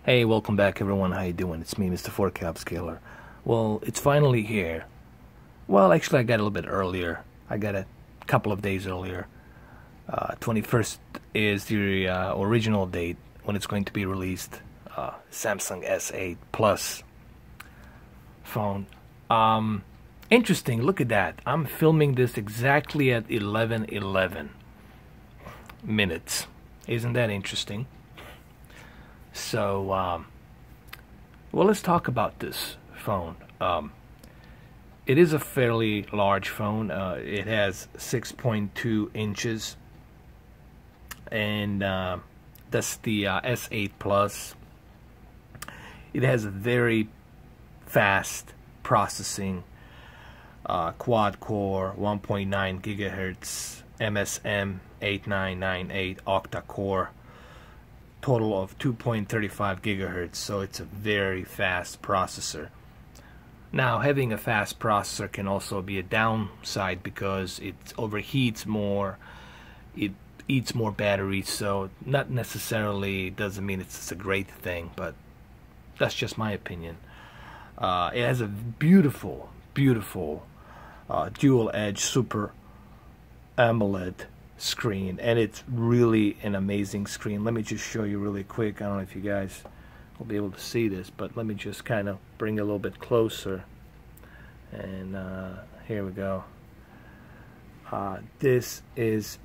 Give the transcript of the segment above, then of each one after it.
Hey, welcome back everyone. How you doing? It's me, Mr. 4K Upscaler. Well, it's finally here. Well, actually I got a little bit earlier. I got it a couple of days earlier. 21st is the original date when it's going to be released. Samsung S8 Plus phone. Interesting, look at that. I'm filming this exactly at 11:11 minutes. Isn't that interesting? So, well, let's talk about this phone. It is a fairly large phone. It has 6.2 inches, and that's the S8 Plus. It has a very fast processing, quad core, 1.9 gigahertz, MSM 8998 octa core. Total of 2.35 gigahertz, so it's a very fast processor. Now, having a fast processor can also be a downside because it overheats more, it eats more battery, so not necessarily doesn't mean it's a great thing, but that's just my opinion. It has a beautiful dual edge super AMOLED screen, and it's really an amazing screen. Let me just show you really quick. I don't know if you guys will be able to see this, but let me just kind of bring it a little bit closer, and here we go. This is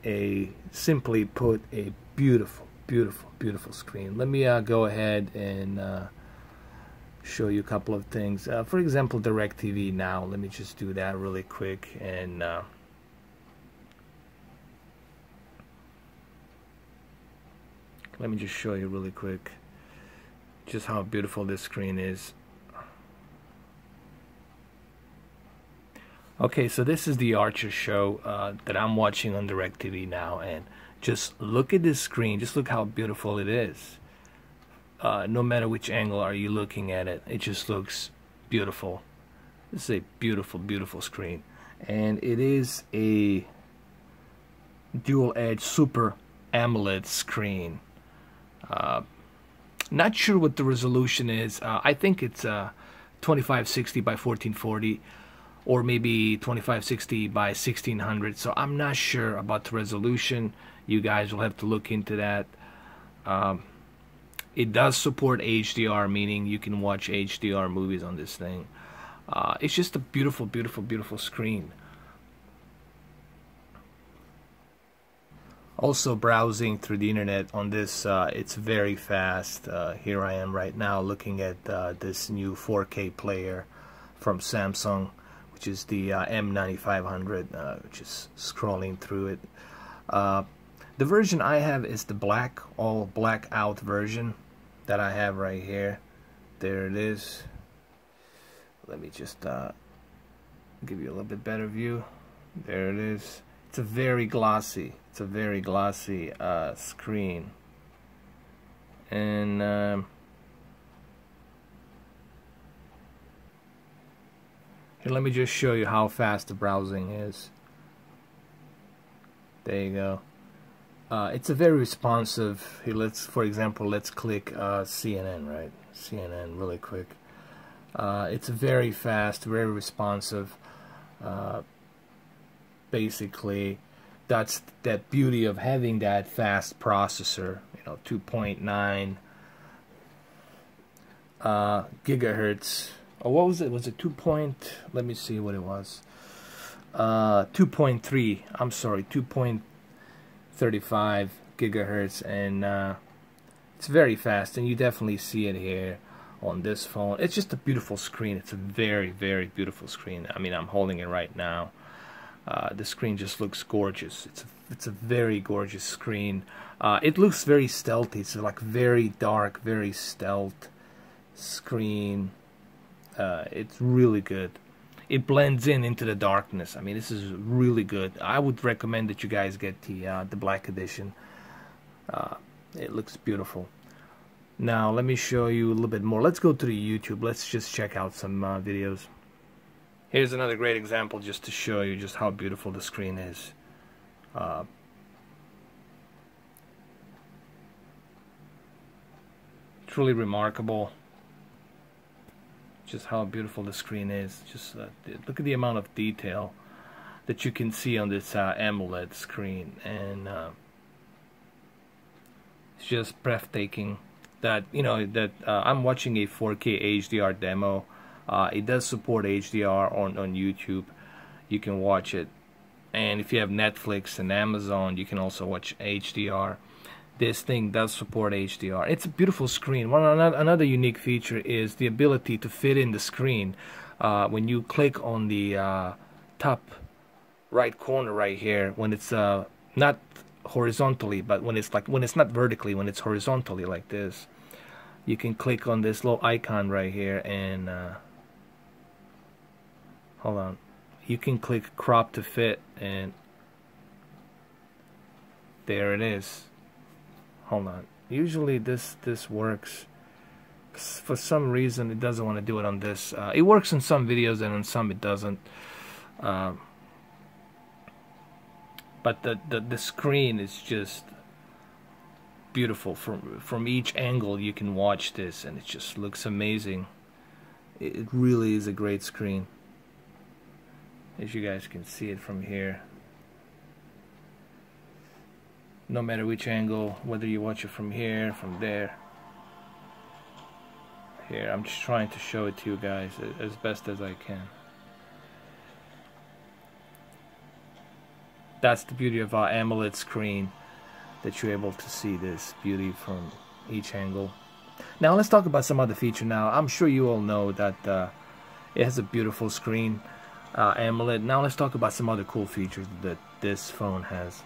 simply put, a beautiful screen. Let me go ahead and show you a couple of things. For example, DirecTV Now. Let me just do that really quick, and let me just show you really quick just how beautiful this screen is. Okay, so this is the Archer show that I'm watching on DirecTV Now, and just look at this screen. Just look how beautiful it is. No matter which angle are you looking at it, it just looks beautiful. This is a beautiful screen, and it is a dual edge super AMOLED screen. Not sure what the resolution is. I think it's 2560 by 1440, or maybe 2560 by 1600. So I'm not sure about the resolution. You guys will have to look into that. It does support HDR, meaning you can watch HDR movies on this thing. It's just a beautiful screen. Also, browsing through the internet on this, it's very fast. Here I am right now looking at this new 4K player from Samsung, which is the M9500, which is scrolling through it. The version I have is the all black out version that I have right here. There it is. Let me just give you a little bit better view. There it is. It's a very glossy screen, and here, let me just show you how fast the browsing is. There you go. It's a very responsive. Here, for example, let's click CNN, right? CNN really quick. It's very fast, very responsive. Basically, that's that beauty of having that fast processor. 2.9 gigahertz. Oh, what was it? Was it 2. Let me see what it was. 2.3. I'm sorry, 2.35 gigahertz, and it's very fast, and you definitely see it here on this phone. It's just a beautiful screen. It's a very beautiful screen. I mean, I'm holding it right now. The screen just looks gorgeous. It's a very gorgeous screen. It looks very stealthy. It's like very dark, very stealth screen. It's really good. It blends into the darkness. I mean, this is really good. I would recommend that you guys get the black edition. It looks beautiful. Now let me show you a little bit more. Let's go to the YouTube. Let's just check out some videos. Here's another great example just to show you just how beautiful the screen is. truly remarkable. Just how beautiful the screen is. Just look at the amount of detail that you can see on this AMOLED screen, and it's just breathtaking. That I'm watching a 4K HDR demo. It does support HDR on YouTube. You can watch it, and if you have Netflix and Amazon, you can also watch HDR. This thing does support HDR. It's a beautiful screen. Another unique feature is the ability to fit in the screen. When you click on the top right corner right here, when it's not horizontally, but when it's not vertically, when it's horizontally like this, you can click on this little icon right here, and hold on, you can click crop to fit, and there it is. Hold on. Usually this works. For some reason it doesn't want to do it on this. It works in some videos and on some it doesn't. But the screen is just beautiful. From each angle you can watch this, and it just looks amazing. It really is a great screen. As you guys can see it from here. No matter which angle, whether you watch it from here, from there. Here, I'm just trying to show it to you guys as best as I can. That's the beauty of our AMOLED screen, that you're able to see this beauty from each angle. Now let's talk about some other feature now. I'm sure you all know that it has a beautiful screen, AMOLED. Now let's talk about some other cool features that this phone has.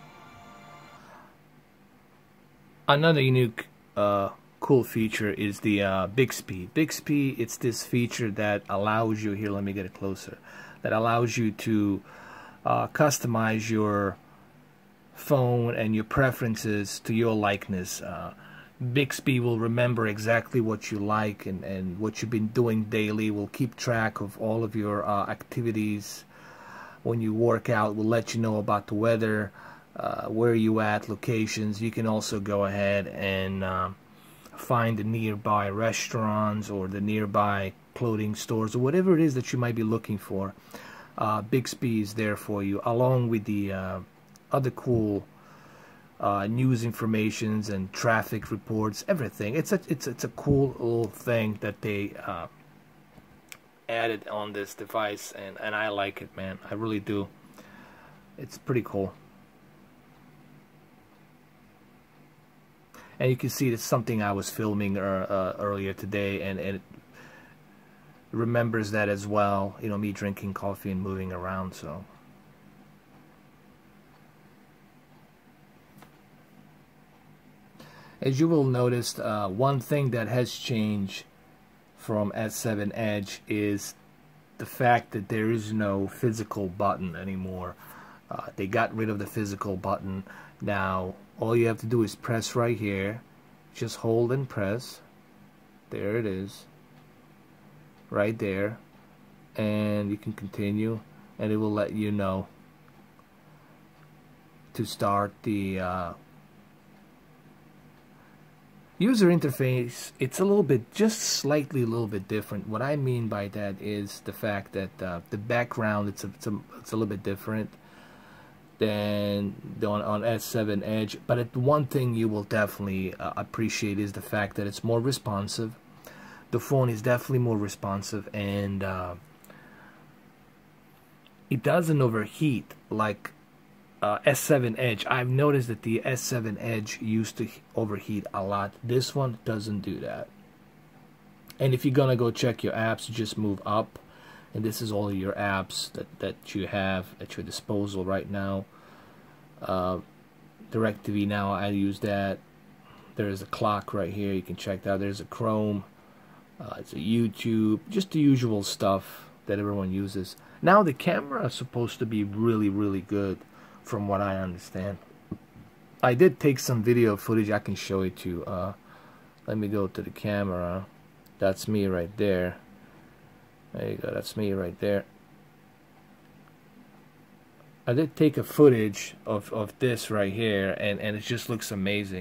Another unique cool feature is the Bixby. Bixby, it's this feature that allows you, here let me get it closer, that allows you to customize your phone and your preferences to your likeness. Bixby will remember exactly what you like and what you've been doing daily, will keep track of all of your activities. When you work out, will let you know about the weather, where you at, locations. You can also go ahead and find the nearby restaurants or the nearby clothing stores or whatever it is that you might be looking for. Bixby is there for you, along with the other cool news informations and traffic reports, everything. It's a cool little thing that they added on this device, and I like it, man. I really do. It's pretty cool. And you can see it's something I was filming earlier today, and it remembers that as well. You know, me drinking coffee and moving around. So, as you will notice, one thing that has changed from S7 Edge is the fact that there is no physical button anymore. They got rid of the physical button. Now all you have to do is press right here, just hold and press, there it is, right there, and you can continue, and it will let you know to start the user interface. It's a little bit, just slightly a little bit different. What I mean by that is the fact that the background, it's a little bit different than on S7 Edge, but one thing you will definitely appreciate is the fact that it's more responsive. The phone is definitely more responsive, and it doesn't overheat like S7 Edge. I've noticed that the S7 Edge used to overheat a lot. This one doesn't do that. And if you're gonna go check your apps, you just move up, and this is all of your apps that you have at your disposal right now. DirecTV Now, I use that. There's a clock right here, you can check that. There's a Chrome, it's a YouTube, just the usual stuff that everyone uses. Now the camera is supposed to be really good, from what I understand. I did take some video footage, I can show it to you. Let me go to the camera. That's me right there. There you go, that's me right there. I did take a footage of this right here, and it just looks amazing.